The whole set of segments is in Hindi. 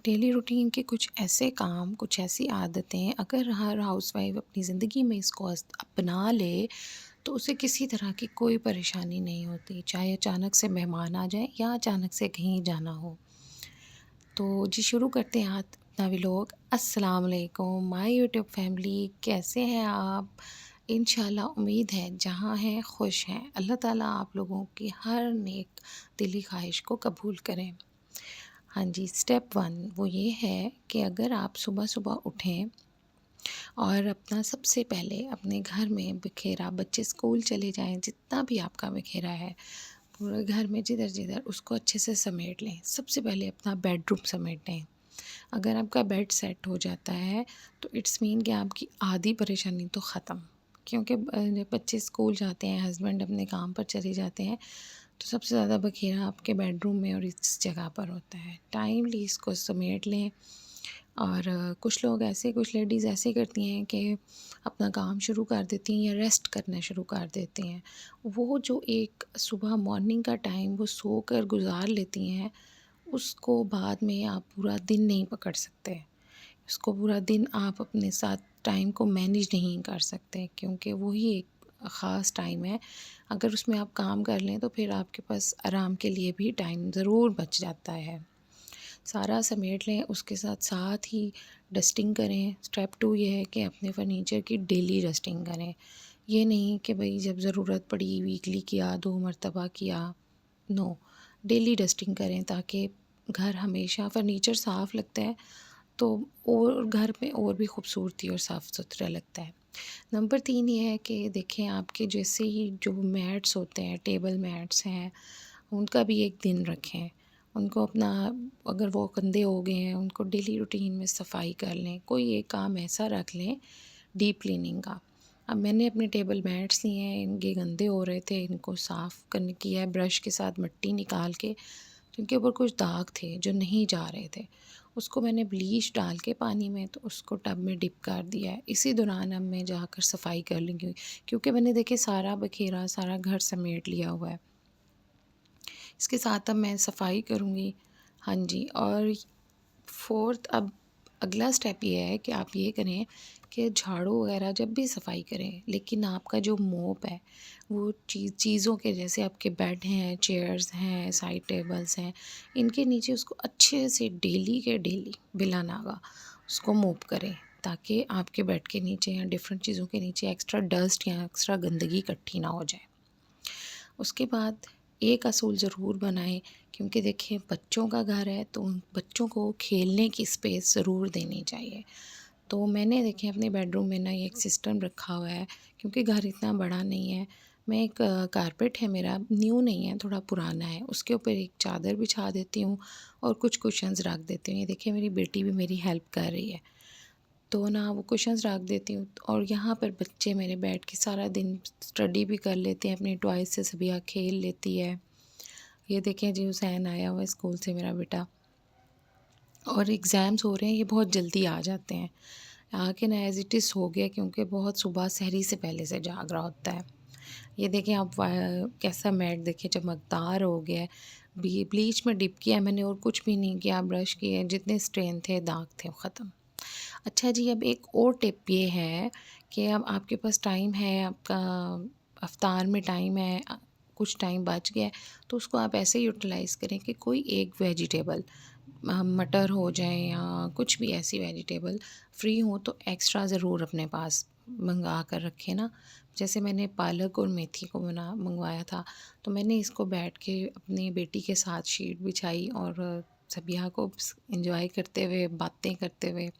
डेली रूटीन के कुछ ऐसे काम, कुछ ऐसी आदतें अगर हर हाउसवाइफ अपनी ज़िंदगी में इसको अपना ले, तो उसे किसी तरह की कोई परेशानी नहीं होती, चाहे अचानक से मेहमान आ जाएँ या अचानक से कहीं जाना हो। तो जी शुरू करते हैं आज अपना व्लॉग। अस्सलाम वालेकुम माय यूट्यूब फैमिली, कैसे हैं आप? इंशाल्लाह उम्मीद है जहाँ हैं खुश हैं। अल्लाह ताला आप लोगों की हर नेक दिली ख्वाहिश को कबूल करें। हाँ जी, स्टेप 1 वो ये है कि अगर आप सुबह-सुबह उठें और अपना सबसे पहले अपने घर में बिखेरा, बच्चे स्कूल चले जाएँ, जितना भी आपका बिखेरा है, पूरे घर में जिधर-जिधर उसको अच्छे से समेट लें। सबसे पहले अपना बेडरूम समेट लें। अगर आपका बेड सेट हो जाता है, तो इट्स मीन कि आपकी आधी परेशानी तो ख़त्म। क्योंकि जब बच्चे स्कूल जाते हैं, हस्बैंड अपने काम पर चले जाते हैं, तो सबसे ज़्यादा बखेरा आपके बेडरूम में और इस जगह पर होता है। टाइमली इसको समेट लें। और कुछ लोग ऐसे, कुछ लेडीज़ ऐसे करती हैं कि अपना काम शुरू कर देती हैं या रेस्ट करना शुरू कर देती हैं। वो जो एक सुबह मॉर्निंग का टाइम वो सोकर गुज़ार लेती हैं, उसको बाद में आप पूरा दिन नहीं पकड़ सकते। उसको पूरा दिन आप अपने साथ टाइम को मैनेज नहीं कर सकते, क्योंकि वही एक ख़ास टाइम है। अगर उसमें आप काम कर लें तो फिर आपके पास आराम के लिए भी टाइम ज़रूर बच जाता है। सारा समेट लें, उसके साथ साथ ही डस्टिंग करें। स्टेप 2 ये है कि अपने फर्नीचर की डेली डस्टिंग करें। ये नहीं कि भई जब ज़रूरत पड़ी वीकली किया, 2 मरतबा किया, नो, डेली डस्टिंग करें ताकि घर हमेशा फर्नीचर साफ़ लगता है, तो और घर में और भी खूबसूरती और साफ़-सुथरा लगता है। नंबर 3 ये है कि देखें, आपके जैसे ही जो मैट्स होते हैं, टेबल मैट्स हैं, उनका भी एक दिन रखें। उनको अपना, अगर वो गंदे हो गए हैं, उनको डेली रूटीन में सफाई कर लें। कोई एक काम ऐसा रख लें डीप क्लीनिंग का। अब मैंने अपने टेबल मैट्स लिए हैं, इनके गंदे हो रहे थे, इनको साफ़ करने किया है ब्रश के साथ मिट्टी निकाल के। जिनके ऊपर कुछ दाग थे जो नहीं जा रहे थे, उसको मैंने ब्लीच डाल के पानी में तो उसको टब में डिप कर दिया है। इसी दौरान अब मैं जाकर सफाई कर लूँगी, क्योंकि मैंने देखिए सारा बखेरा, सारा घर समेट लिया हुआ है। इसके साथ अब मैं सफाई करूँगी। हाँ जी, और फोर्थ, अब अगला स्टेप ये है कि आप ये करें कि झाड़ू वगैरह जब भी सफाई करें, लेकिन आपका जो मोप है वो चीज़ों के, जैसे आपके बेड हैं, चेयर्स हैं, साइड टेबल्स हैं, इनके नीचे उसको अच्छे से डेली के डेली बिला नागा उसको मोप करें, ताकि आपके बेड के नीचे या डिफरेंट चीज़ों के नीचे एक्स्ट्रा डस्ट या एक्स्ट्रा गंदगी इकट्ठी ना हो जाए। उसके बाद एक असूल ज़रूर बनाएं, क्योंकि देखिए बच्चों का घर है तो उन बच्चों को खेलने की स्पेस ज़रूर देनी चाहिए। तो मैंने देखिए अपने बेडरूम में ना ये एक सिस्टम रखा हुआ है, क्योंकि घर इतना बड़ा नहीं है। मैं एक कारपेट है मेरा, न्यू नहीं है, थोड़ा पुराना है, उसके ऊपर एक चादर बिछा देती हूँ और कुछ कुशन्स रख देती हूँ। ये देखिए मेरी बेटी भी मेरी हेल्प कर रही है। तो ना वो कुशन्स रख देती हूँ और यहाँ पर बच्चे मेरे बैठ के सारा दिन स्टडी भी कर लेते हैं, अपनी टॉयज़ से सबिया खेल लेती है। ये देखें जी, हुसैन आया हुआ है स्कूल से मेरा बेटा, और एग्ज़ाम्स हो रहे हैं, ये बहुत जल्दी आ जाते हैं। आके ना एज़ इट इज़ हो गया, क्योंकि बहुत सुबह सहरी से पहले से जाग रहा होता है। ये देखें आप, कैसा मैट देखिए चमकदार हो गया है। ब्लीच में डिप किया है मैंने और कुछ भी नहीं किया, ब्रश किए, जितने स्ट्रेन थे, दाग थे, वो ख़त्म। अच्छा जी, अब एक और टिप ये है कि अब आपके पास टाइम है, आपका इफ्तार में टाइम है, कुछ टाइम बच गया है, तो उसको आप ऐसे यूटिलाइज़ करें कि कोई एक वेजिटेबल, मटर हो जाए या कुछ भी ऐसी वेजिटेबल फ्री हो तो एक्स्ट्रा ज़रूर अपने पास मंगा कर रखें ना। जैसे मैंने पालक और मेथी को मंगवाया था, तो मैंने इसको बैठ के अपनी बेटी के साथ शीट बिछाई और सबिया को एंजॉय करते हुए, बातें करते हुए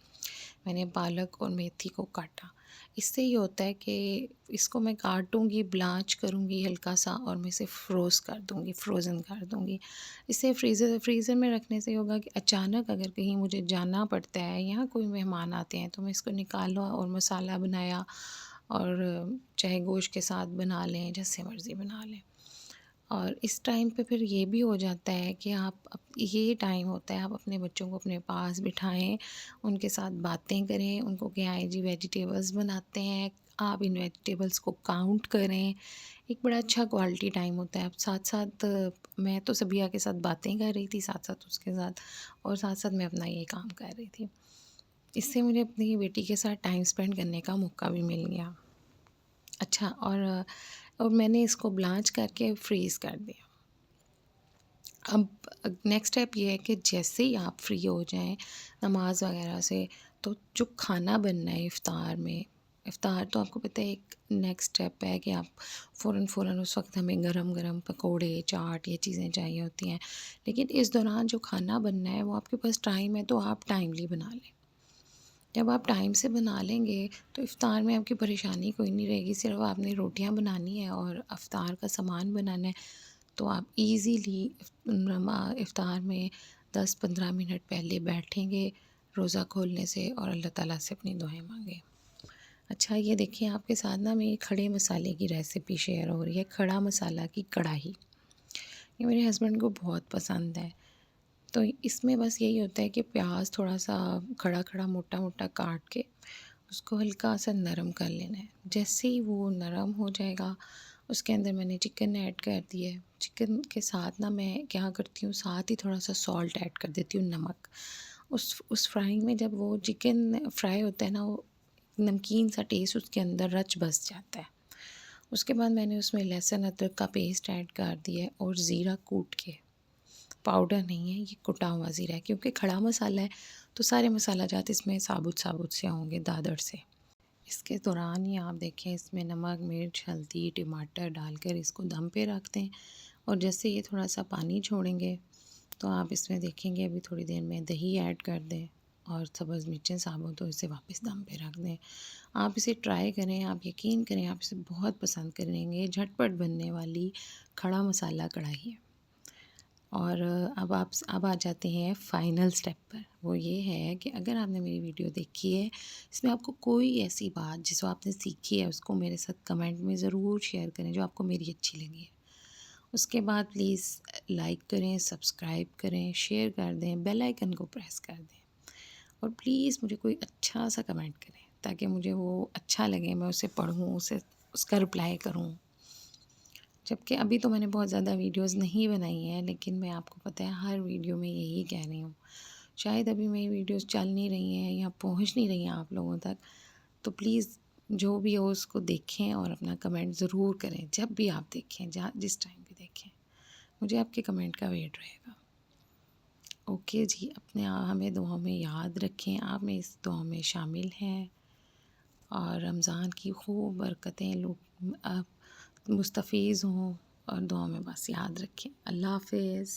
मैंने पालक और मेथी को काटा। इससे ये होता है कि इसको मैं काटूँगी, ब्लांच करूँगी हल्का सा और मैं इसे फ्रोज़न कर दूँगी। इसे फ्रीज़र में रखने से होगा कि अचानक अगर कहीं मुझे जाना पड़ता है या कोई मेहमान आते हैं, तो मैं इसको निकाला और मसाला बनाया, और चाहे गोश्त के साथ बना लें, जैसे मर्ज़ी बना लें। और इस टाइम पे फिर ये भी हो जाता है कि ये टाइम होता है आप अपने बच्चों को अपने पास बिठाएं, उनके साथ बातें करें, उनको क्या है जी वेजिटेबल्स बनाते हैं, आप इन वेजिटेबल्स को काउंट करें। एक बड़ा अच्छा क्वालिटी टाइम होता है। अब साथ-साथ मैं तो सबिया के साथ बातें कर रही थी, साथ-साथ उसके साथ, और साथ-साथ मैं अपना ये काम कर रही थी। इससे मुझे अपनी बेटी के साथ टाइम स्पेंड करने का मौका भी मिल गया। अच्छा, और मैंने इसको ब्लांच करके फ्रीज़ कर दिया। अब नेक्स्ट स्टेप ये है कि जैसे ही आप फ्री हो जाएं नमाज वगैरह से, तो जो खाना बनना है इफ़्तार में, इफ़्तार तो आपको पता है एक नेक्स्ट स्टेप है कि आप फ़ौरन उस वक्त हमें गरम-गरम पकोड़े, चाट ये चीज़ें चाहिए होती हैं। लेकिन इस दौरान जो खाना बनना है वो आपके पास टाइम है तो आप टाइमली बना लें। जब आप टाइम से बना लेंगे तो इफ़्तार में आपकी परेशानी कोई नहीं रहेगी, सिर्फ़ आपने रोटियां बनानी है और इफ़्तार का सामान बनाना है। तो आप इजीली इफ़्तार में 10-15 मिनट पहले बैठेंगे रोज़ा खोलने से और अल्लाह ताला से अपनी दुआएं मांगे। अच्छा, ये देखिए आपके साथ ना मेरी खड़े मसाले की रेसिपी शेयर हो रही है। खड़ा मसाला की कढ़ाई, ये मेरे हस्बैंड को बहुत पसंद है। तो इसमें बस यही होता है कि प्याज थोड़ा सा खड़ा खड़ा मोटा मोटा काट के उसको हल्का सा नरम कर लेना है। जैसे ही वो नरम हो जाएगा उसके अंदर मैंने चिकन ऐड कर दिया है। चिकन के साथ ना मैं क्या करती हूँ, साथ ही थोड़ा सा सॉल्ट ऐड कर देती हूँ, नमक। उस फ्राइंग में जब वो चिकन फ्राई होता है ना, वो नमकीन सा टेस्ट उसके अंदर रच बस जाता है। उसके बाद मैंने उसमें लहसुन अदरक का पेस्ट ऐड कर दिया है और ज़ीरा कूट के, पाउडर नहीं है ये, कुटा हुआ ज़ीरा है, क्योंकि खड़ा मसाला है तो सारे मसाला जात इसमें साबुत साबुत से होंगे दादड़ से। इसके दौरान ही आप देखें इसमें नमक, मिर्च, हल्दी, टमाटर डालकर इसको दम पे रख दें, और जैसे ये थोड़ा सा पानी छोड़ेंगे तो आप इसमें देखेंगे अभी थोड़ी देर में दही ऐड कर दें और सब्ज़ मिर्चें साबुत, तो इसे वापस दम पे रख दें। आप इसे ट्राई करें, आप यकीन करें आप इसे बहुत पसंद करेंगे। झटपट बनने वाली खड़ा मसाला कढ़ाई है। और अब आ जाते हैं फ़ाइनल स्टेप पर। वो ये है कि अगर आपने मेरी वीडियो देखी है, इसमें आपको कोई ऐसी बात जिसको आपने सीखी है उसको मेरे साथ कमेंट में ज़रूर शेयर करें जो आपको मेरी अच्छी लगी है। उसके बाद प्लीज़ लाइक करें, सब्सक्राइब करें, शेयर कर दें, बेल आइकन को प्रेस कर दें, और प्लीज़ मुझे कोई अच्छा सा कमेंट करें ताकि मुझे वो अच्छा लगे, मैं उसे पढ़ूँ, उसे उसका रिप्लाई करूँ। जबकि अभी तो मैंने बहुत ज़्यादा वीडियोस नहीं बनाई हैं, लेकिन मैं आपको पता है हर वीडियो में यही कह रही हूँ। शायद अभी मेरी वीडियोस चल नहीं रही हैं या पहुँच नहीं रही हैं आप लोगों तक, तो प्लीज़ जो भी हो उसको देखें और अपना कमेंट ज़रूर करें जब भी आप देखें, जहाँ जिस टाइम भी देखें। मुझे आपके कमेंट का वेट रहेगा। ओके जी, हमें दुआओं में याद रखें, आप में इस दुआ में शामिल हैं, और रमज़ान की खूब बरकतें मुस्तफ़ीज़ हों, और दुआ में बस याद रखें। अल्लाह हाफ़िज़।